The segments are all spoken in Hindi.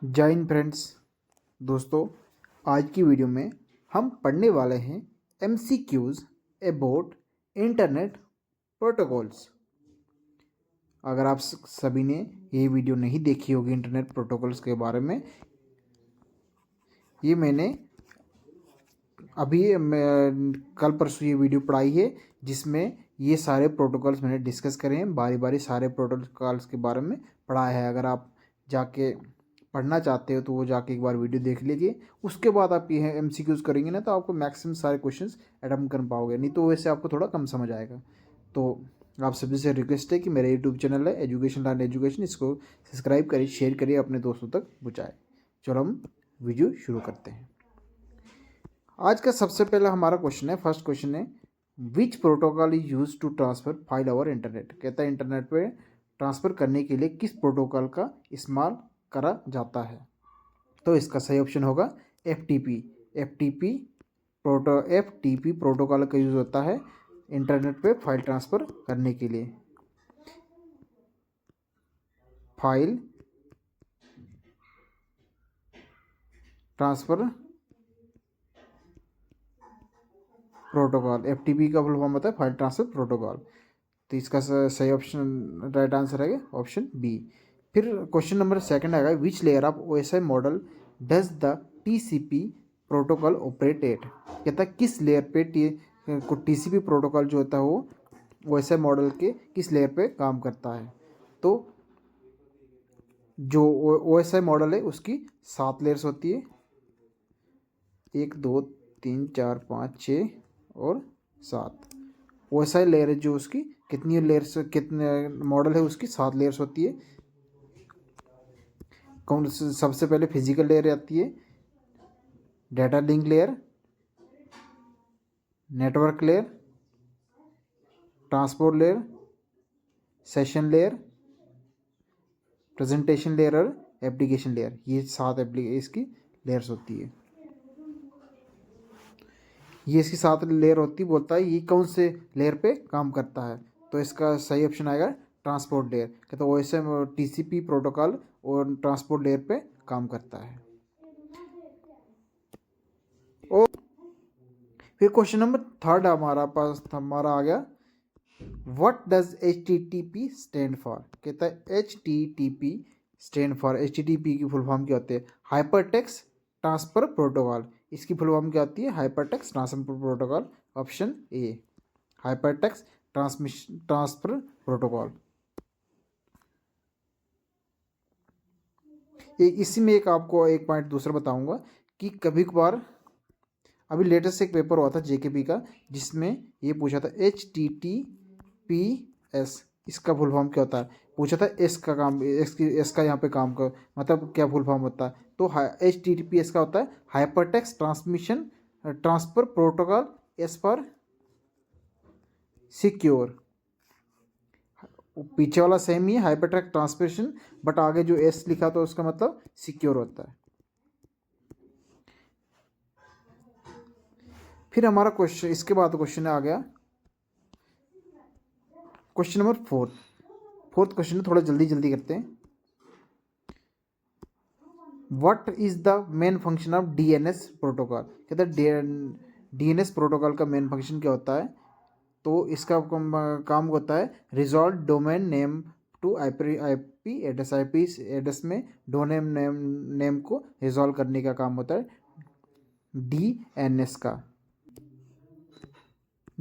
जय हिंद फ्रेंड्स। दोस्तों, आज की वीडियो में हम पढ़ने वाले हैं MCQs अबाउट इंटरनेट प्रोटोकॉल्स। अगर आप सभी ने ये वीडियो नहीं देखी होगी इंटरनेट प्रोटोकॉल्स के बारे में, ये मैंने कल परसों ये वीडियो पढ़ाई है जिसमें ये सारे प्रोटोकॉल्स मैंने डिस्कस करे हैं। बारी बारी सारे प्रोटोकॉल्स के बारे में पढ़ाया है। अगर आप जाके पढ़ना चाहते हो तो वो जाके एक बार वीडियो देख लीजिए। उसके बाद आप ये MCQs करेंगे ना तो आपको मैक्सिमम सारे क्वेश्चंस अटेम्प्ट कर पाओगे, नहीं तो वैसे आपको थोड़ा कम समझ आएगा। तो आप सभी से रिक्वेस्ट है कि मेरा यूट्यूब चैनल है एजुकेशन लर्न एजुकेशन, इसको सब्सक्राइब करिए, शेयर करिए, अपने दोस्तों तक पहुँचाए। चलो हम वीडियो शुरू करते हैं। आज का सबसे पहला हमारा क्वेश्चन है, फर्स्ट क्वेश्चन है, which protocol is use to transfer file over internet. कहता है इंटरनेट पे ट्रांसफ़र करने के लिए किस प्रोटोकॉल का इस्तेमाल करा जाता है। तो इसका सही ऑप्शन होगा FTP। FTP प्रोटोकॉल का यूज़ होता है इंटरनेट पे फाइल ट्रांसफ़र करने के लिए। फाइल ट्रांसफ़र प्रोटोकॉल, FTP का फुल फॉर्म होता है फाइल ट्रांसफ़र प्रोटोकॉल। तो इसका सही ऑप्शन, राइट आंसर है ऑप्शन बी। फिर क्वेश्चन नंबर सेकंड आएगा, विच layer of OSI model does the TCP protocol operate at. कहता है किस लेयर पे TCP प्रोटोकॉल जो होता है वो OSI मॉडल के किस लेयर पे काम करता है। तो जो OSI मॉडल है उसकी 7 लेयर्स होती है, 1 2 3 4 5 6 और 7। OSI लेयर है जो उसकी कितनी लेयर्स, कितने मॉडल है उसकी 7 लेयर्स होती है। कौन सबसे पहले फिजिकल लेयर आती है, data link layer, network layer, transport layer, session layer, presentation layer और एप्लीकेशन लेयर। ये 7 इसकी लेयर्स होती है। ये इसकी 7 लेयर होती है। बोलता है ये कौन से लेयर पे काम करता है। तो इसका सही ऑप्शन आएगा ट्रांसपोर्ट लेयर। कहते हैं OSI TCP प्रोटोकॉल और ट्रांसपोर्ट लेयर पे काम करता है। और फिर क्वेश्चन नंबर थर्ड हमारा आ गया, what does HTTP stand for. कहता है HTTP स्टैंड फॉर, HTTP की फुल फॉर्म क्या होती है, हाइपर टेक्स्ट ट्रांसफर प्रोटोकॉल। इसकी फुल फॉर्म क्या होती है, hyper text transfer protocol. Option A, hyper text transfer protocol. इसी में एक आपको एक पॉइंट दूसरा बताऊंगा कि कभी कभार अभी लेटेस्ट एक पेपर हुआ था JKP का जिसमें ये पूछा था HTTPS इसका फुल फॉर्म क्या होता है। पूछा था एस का काम, एस का यहाँ पे काम का मतलब क्या फुल फॉर्म होता है। तो HTTPS का होता है hyper text transmission transfer protocol S for secure. पीछे वाला सेम ही है हाइपर टेक्स्ट ट्रांसमिशन, बट आगे जो एस लिखा तो उसका मतलब सिक्योर होता है। फिर हमारा क्वेश्चन, इसके बाद क्वेश्चन आ गया क्वेश्चन नंबर फोर्थ क्वेश्चन थोड़ा जल्दी जल्दी करते हैं। What is the main function of DNS protocol. कहते हैं DNS प्रोटोकॉल का मेन फंक्शन क्या होता है। तो इसका काम होता है resolve domain name to IP address में डोमेन नेम को रिजॉल्व करने का काम होता है DNS का।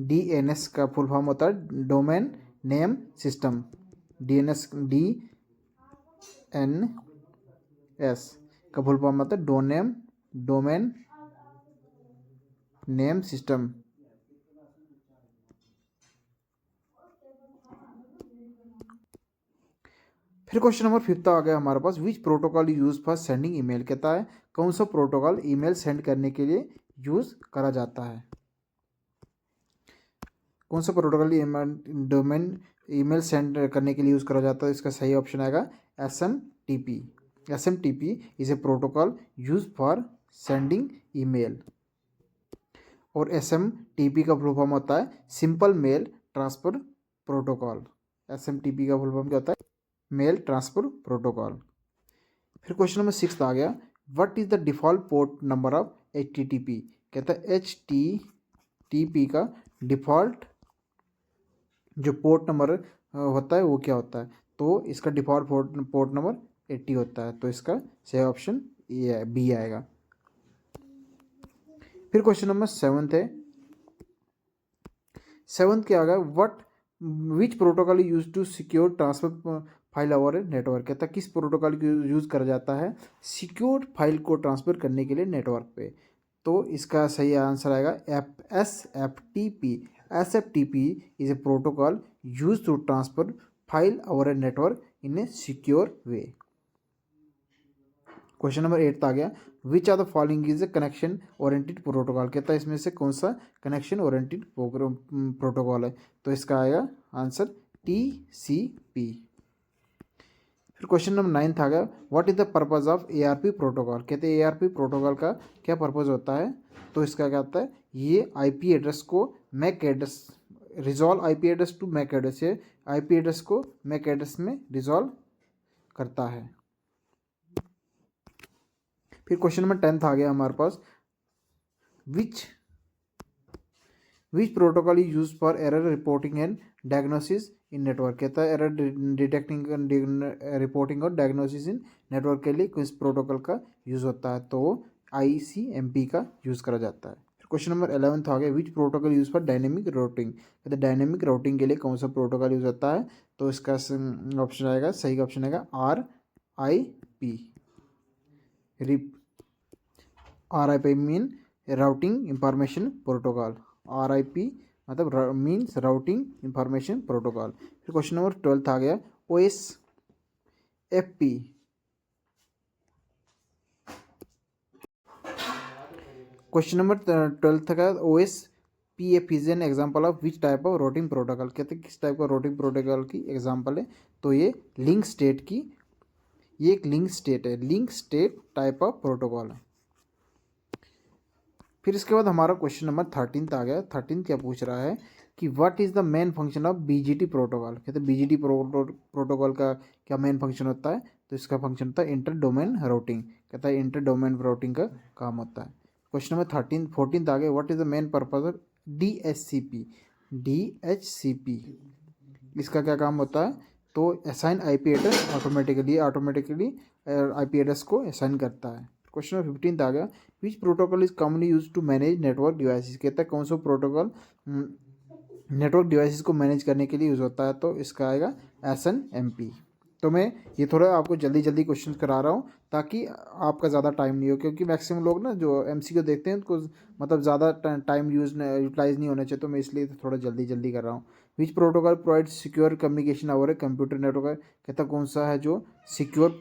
DNS का फुल फॉर्म होता है डोमेन नेम सिस्टम। DNS का फुल फॉर्म होता है डोमेन नेम सिस्टम। फिर क्वेश्चन नंबर 5 आ गया हमारे पास, which protocol use for sending email. कहता है कौन सा प्रोटोकॉल ईमेल सेंड करने के लिए यूज करा जाता है। कौन सा प्रोटोकॉल डोमेन ईमेल सेंड करने के लिए यूज करा जाता है। इसका सही ऑप्शन आएगा SMTP। SMTP is a protocol use for sending email. और SMTP का फुल फॉर्म होता है simple mail transfer protocol. SMTP का फुल फॉर्म क्या होता है, मेल ट्रांसफर प्रोटोकॉल। फिर क्वेश्चन नंबर 6 आ गया, what is the default port number of HTTP। कहता है HTTP का डिफ़ॉल्ट जो पोर्ट नंबर होता है वो क्या होता है। तो इसका डिफ़ॉल्ट पोर्ट नंबर 80 होता है। तो इसका सही ऑप्शन ये है, बी आएगा। फिर क्वेश्चन नंबर 7 है, 7 क्या आ गया, what which protocol use to secure transfer file over network. कहता है किस प्रोटोकॉल को यूज़ करा जाता है सिक्योर फाइल को ट्रांसफ़र करने के लिए नेटवर्क पे। तो इसका सही आंसर आएगा SFTP। SFTP is a protocol use to transfer file over a network in a secure way. Question number 8 आ गया, which are the following is a connection oriented protocol. कहता है इसमें से कौन सा कनेक्शन ओरिएंटेड प्रोटोकॉल है। तो इसका आएगा आंसर TCP। फिर क्वेश्चन नंबर 9 आ गया, what is the purpose of ARP protocol. कहते हैं ARP प्रोटोकॉल का क्या पर्पज होता है। तो इसका क्या होता है, ये IP एड्रेस को MAC address resolve IP address to MAC address, ये IP एड्रेस को मैक एड्रेस में रिजॉल्व करता है। फिर क्वेश्चन नंबर 10 आ गया हमारे पास, which protocol is use for error reporting and diagnosis in network. कहता है एरर डिटेक्टिंग रिपोर्टिंग और डायग्नोसिस इन नेटवर्क के लिए किस प्रोटोकॉल का यूज़ होता है। तो ICMP का यूज़ करा जाता है। क्वेश्चन नंबर 11 आ गया, which protocol use for dynamic routing. कहते हैं डायनेमिक राउटिंग के लिए कौन सा प्रोटोकॉल यूज होता है। तो इसका ऑप्शन आएगा, सही ऑप्शन आएगा RIP। RIP mean routing information protocol. RIP मतलब मीन्स राउटिंग इंफॉर्मेशन प्रोटोकॉल। फिर क्वेश्चन नंबर 12 आ गया, OSFP। क्वेश्चन नंबर 12 का OSPF is an example of which type of routing protocol. कहते हैं किस टाइप का राउटिंग प्रोटोकॉल की एग्जाम्पल है। तो ये लिंक स्टेट की, ये एक लिंक स्टेट है, link state type of protocol है। फिर इसके बाद हमारा क्वेश्चन नंबर 13 आ गया। 13 क्या पूछ रहा है कि what is the main function of BGP protocol. कहते हैं BGP प्रोटोकॉल का क्या मेन फंक्शन होता है। तो इसका फंक्शन होता है इंटर डोमेन राउटिंग। कहता है इंटर डोमेन राउटिंग का काम होता है। क्वेश्चन नंबर 14 आ गया, what is the main purpose of DHCP। इसका क्या काम होता है। तो assign IP address automatically IP address को असाइन करता है। क्वेश्चन नंबर 15 आ गया, which protocol is commonly use to manage network devices. कहता है कौन सा प्रोटोकॉल नेटवर्क डिवाइसेस को मैनेज करने के लिए यूज़ होता है। तो इसका आएगा SNMP। तो मैं ये थोड़ा आपको जल्दी जल्दी क्वेश्चन करा रहा हूँ ताकि आपका ज़्यादा टाइम नहीं हो, क्योंकि मैक्सिमम लोग ना जो MCQ देखते हैं उनको मतलब ज़्यादा टाइम यूटिलाइज नहीं होना चाहिए। तो मैं इसलिए थोड़ा जल्दी जल्दी कर रहा हूँ। विच protocol provide secure communication over a computer network. कहता कौन सा है जो सिक्योर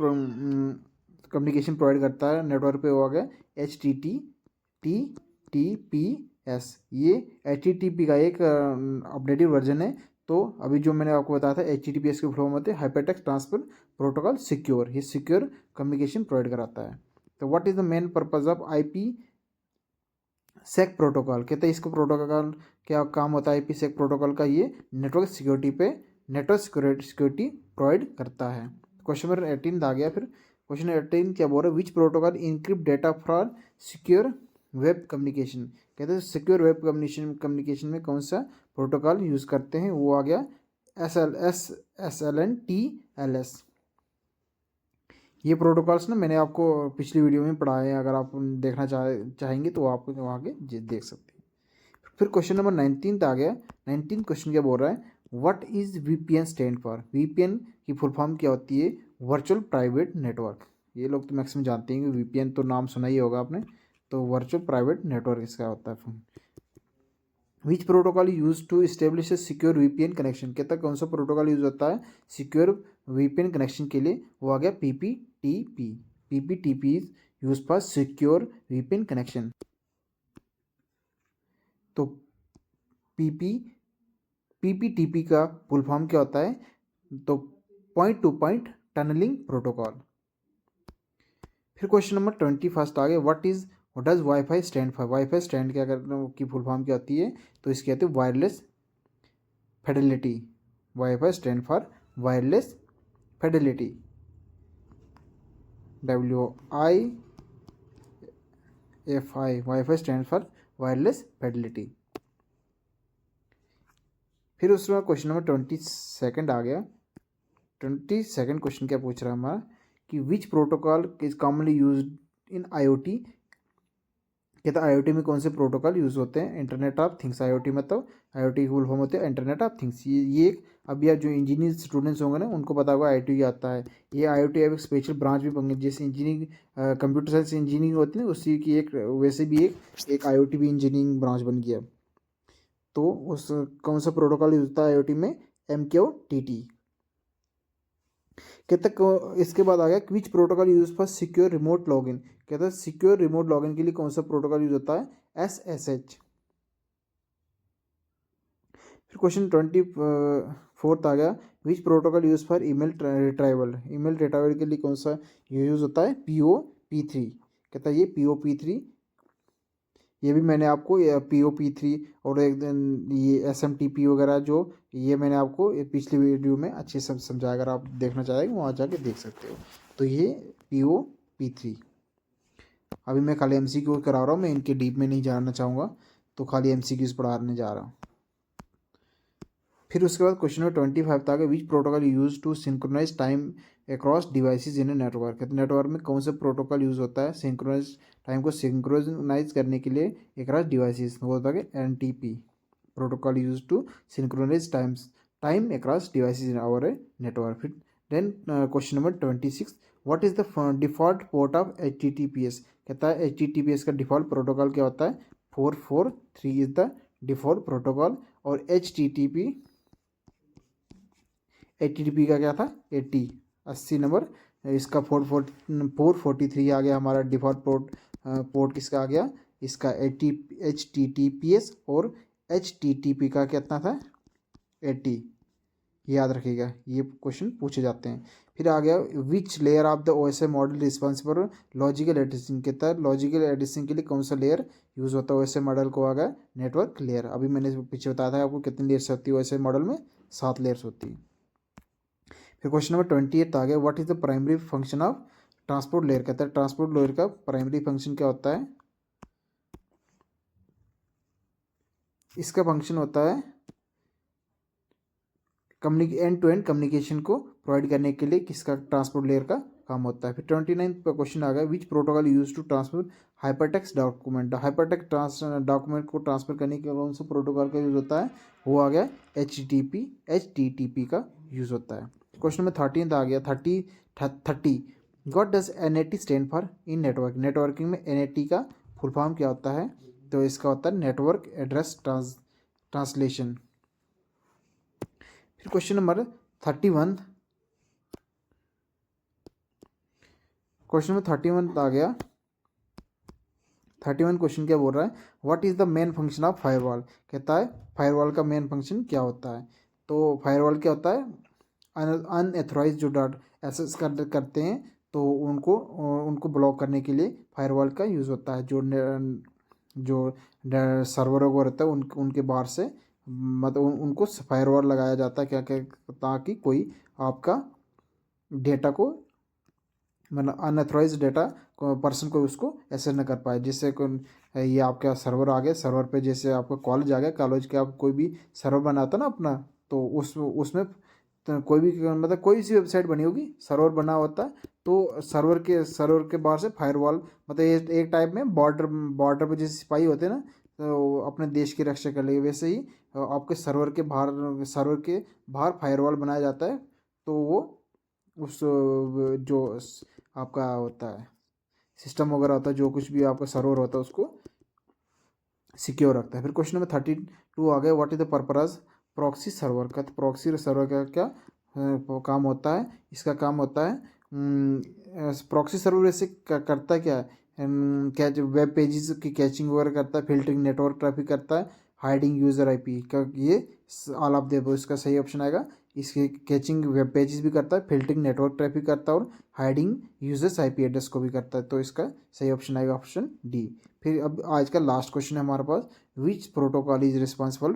कम्युनिकेशन प्रोवाइड करता है नेटवर्क पे। हो गया HTTPS। ये HTTP का एक अपडेटेड वर्जन है। तो अभी जो मैंने आपको बताया था HTTPS के फुल फॉर्म होते हैं हाइपरटेक्स्ट ट्रांसफर प्रोटोकॉल सिक्योर। ये सिक्योर कम्युनिकेशन प्रोवाइड कराता है। तो what is the main purpose of IPsec protocol. कहते हैं इसको प्रोटोकॉल क्या काम होता है। IPsec प्रोटोकॉल का ये नेटवर्क सिक्योरिटी प्रोवाइड करता है। क्वेश्चन नंबर 18 आ गया। फिर क्वेश्चन 18 क्या बोल रहा है, which protocol encrypt data for secure web communication. कहते हैं सिक्योर वेब कम्युनिकेशन में कौन सा प्रोटोकॉल यूज़ करते हैं। वो आ गया SLN/TLS। ये प्रोटोकॉल्स ना मैंने आपको पिछली वीडियो में पढ़ाए हैं, अगर आप देखना चाहेंगे तो आप वहाँ के देख सकते हैं। फिर क्वेश्चन नंबर 19 आ गया। 19 क्वेश्चन क्या बोल रहा है, what is VPN stand for. VPN की फुल फॉर्म क्या होती है, वर्चुअल प्राइवेट नेटवर्क। ये लोग तो मैक्सिमम जानते हैं कि VPN तो नाम सुना ही होगा आपने। तो वर्चुअल प्राइवेट नेटवर्क इसका होता है। Which protocol use to establish a secure VPN connection. कहता है कौन सा प्रोटोकॉल यूज होता है सिक्योर VPN कनेक्शन के लिए। वो आ गया PPTP। PPTP is use for secure VPN connection. तो PPTP का फुल फॉर्म क्या होता है। तो point to point tunneling protocol. फिर क्वेश्चन नंबर 21 आ गया, what does wifi stand for. Wifi stand क्या की फुल फॉर्म क्या होती है। तो इसकी आती है wireless Fidelity. Wifi stand for wireless Fidelity. WIFI, wifi stand for wireless Fidelity. फिर उसके बाद क्वेश्चन नंबर 22 आ गया। 22 क्वेश्चन क्या पूछ रहा है हमारा कि which protocol is commonly use in IoT। कहता है IoT में कौन से प्रोटोकॉल यूज होते हैं। इंटरनेट ऑफ थिंग्स, IoT मतलब IoT की फुल फॉर्म होते हैं इंटरनेट ऑफ थिंग्स। ये अभी यार जो इंजीनियर स्टूडेंट्स होंगे ना उनको पता होगा IoT क्या आता है। ये IoT एक स्पेशल ब्रांच भी बन गई, जैसे इंजीनियरिंग कंप्यूटर साइंस इंजीनियरिंग होती है ना, उसी की एक वैसे भी एक IoT भी इंजीनियरिंग ब्रांच बन गया। तो उस कौन सा प्रोटोकॉल यूज होता है IoT में, MQTT। कहता इसके बाद आ गया which protocol use for secure remote login. कहता है सिक्योर रिमोट लॉगिन के लिए कौन सा प्रोटोकॉल यूज होता है, SSH। फिर क्वेश्चन 24 आ गया which protocol use for email retrieval. Email retrieval के लिए कौन सा यूज होता है, POP3। कहता है ये POP3, ये भी मैंने आपको POP3 और एक दिन ये SMTP वगैरह जो ये मैंने आपको पिछली वीडियो में अच्छे से समझाया, अगर आप देखना चाहेंगे वहाँ जाके देख सकते हो। तो ये POP3। अभी मैं खाली MCQ करा रहा हूँ, मैं इनके डीप में नहीं जानना चाहूँगा, तो खाली MCQs पढ़ाने जा रहा हूँ। फिर उसके बाद क्वेश्चन नंबर 25 था कि which protocol use to synchronise time across devices in a network. Network में कौन सा प्रोटोकॉल यूज होता है सिंक्रोनाइज टाइम को सिंक्रोनाइज करने के लिए अक्रॉस डिवाइसेस, वो होता है NTP protocol use to synchronise time across devices in our network. फिर then question number 26 what is the default port of HTTPS। कहता है HTTPS का डिफॉल्ट प्रोटोकॉल क्या होता है, 443 इज द डिफॉल्ट प्रोटोकॉल। और HTTP का क्या था, 80 नंबर। इसका 443 आ गया हमारा डिफॉल्ट पोर्ट किसका आ गया, इसका HTTPS। और HTTP का कितना था, 80। याद रखिएगा, ये क्वेश्चन पूछे जाते हैं। फिर आ गया which layer of the OSI model responsible logical addition. के तहत लॉजिकल एडिशन के लिए कौन सा लेयर यूज होता है OSI मॉडल को, आ गया नेटवर्क लेयर। अभी मैंने पीछे बताया था आपको कितनी लेयर्स होती है OSI मॉडल में, 7 लेयर्स होती है। फिर क्वेश्चन नंबर 28 आ गया what is the primary function of transport layer. कहता है ट्रांसपोर्ट लेयर का प्राइमरी फंक्शन क्या होता है, इसका फंक्शन होता है एंड टू एंड कम्युनिकेशन को प्रोवाइड करने के लिए किसका ट्रांसपोर्ट लेयर का काम होता है। फिर 29 पर क्वेश्चन आ गया which protocol use to transfer hypertext document. Hypertext document को ट्रांसफर करने के कौन सा प्रोटोकॉल का यूज होता है, वो आ गया HTTP का यूज होता है। क्वेश्चन नंबर 13 आ गया 30 what does NAT stand for in network. Networking में NAT का फुल फॉर्म क्या होता है, तो इसका होता है नेटवर्क एड्रेस ट्रांसलेशन। फिर क्वेश्चन नंबर 31 आ गया 31 क्वेश्चन क्या बोल रहा है what is the main function of firewall. कहता है फायरवॉल का मेन फंक्शन क्या होता है, तो फायरवॉल क्या होता है, अनएथोराइज जो डाटा एक्सेस करते हैं तो उनको ब्लॉक करने के लिए फायरवॉल का यूज़ होता है। जो सर्वर वगैरह रहता है उनके बाहर से मतलब उनको फायरवॉल लगाया जाता है क्या क्या, ताकि कोई आपका डेटा को मतलब अनऑथराइज डेटा पर्सन को उसको ऐसे न कर पाए। जिससे ये आपका सर्वर आ गया, सर्वर पे जैसे आपका कॉलेज आ गया, कॉलेज के आप कोई भी सर्वर बनाता ना अपना, तो उसमें तो कोई भी मतलब कोई सी वेबसाइट बनी होगी, सर्वर बना होता है, तो सर्वर के बाहर से फायरवॉल मतलब ये एक टाइप में बॉर्डर पे जैसे सिपाही होते हैं ना, तो अपने देश की रक्षा कर लिए, वैसे ही आपके सर्वर के बाहर फायरवॉल बनाया जाता है। तो वो उस जो आपका होता है सिस्टम वगैरह होता है, जो कुछ भी आपका सर्वर होता है उसको सिक्योर रखता है। फिर क्वेश्चन नंबर 32 आ गया what is the purpose proxy server का। तो प्रॉक्सी सर्वर का क्या काम होता है, इसका काम होता है प्रॉक्सी सर्वर वैसे करता है क्या है, कैच वेब पेजेस की कैचिंग वगैरह करता है, फिल्टरिंग नेटवर्क ट्रैफिक करता है, हाइडिंग यूज़र IP का, ये ऑल ऑफ द इसका सही ऑप्शन आएगा। इसके कैचिंग वेब पेजेस भी करता है, फिल्टरिंग नेटवर्क ट्रैफिक करता है और हाइडिंग यूजर्स IP एड्रेस को भी करता है। तो इसका सही ऑप्शन आएगा ऑप्शन D। फिर अब आज का लास्ट क्वेश्चन है हमारे पास which protocol is responsible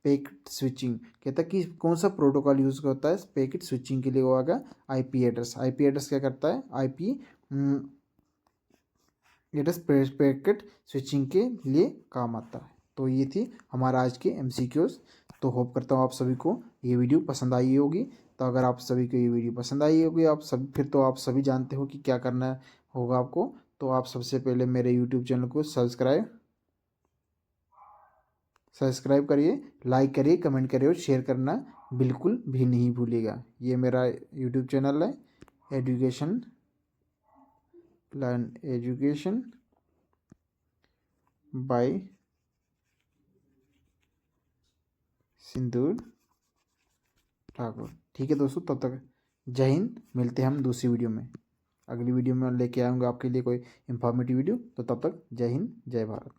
packet switching, कहता है कि कौन सा प्रोटोकॉल यूज़ होता है पैकेट स्विचिंग के लिए, वो आएगा आईपी एड्रेस। आईपी एड्रेस क्या करता है, आईपी एड्रेस पैकेट स्विचिंग के लिए काम आता है। तो ये थी हमारा आज के एमसीक्यूज। तो होप करता हूँ आप सभी को ये वीडियो पसंद आई होगी। तो अगर आप सभी को ये वीडियो पसंद आई होगी, आप सभी फिर तो आप सभी जानते हो कि क्या करना होगा आपको। तो आप सबसे पहले मेरे यूट्यूब चैनल को सब्सक्राइब करिए, लाइक करिए, कमेंट करिए और शेयर करना बिल्कुल भी नहीं भूलिएगा। ये मेरा यूट्यूब चैनल है एजुकेशन लर्न एजुकेशन बाय सिंदूर ठाकुर। ठीक है दोस्तों, तब तक जय हिंद। मिलते हैं हम दूसरी वीडियो में। अगली वीडियो में लेके आऊँगा आपके लिए कोई इंफॉर्मेटिव वीडियो। तो तब तक जय हिंद, जय भारत।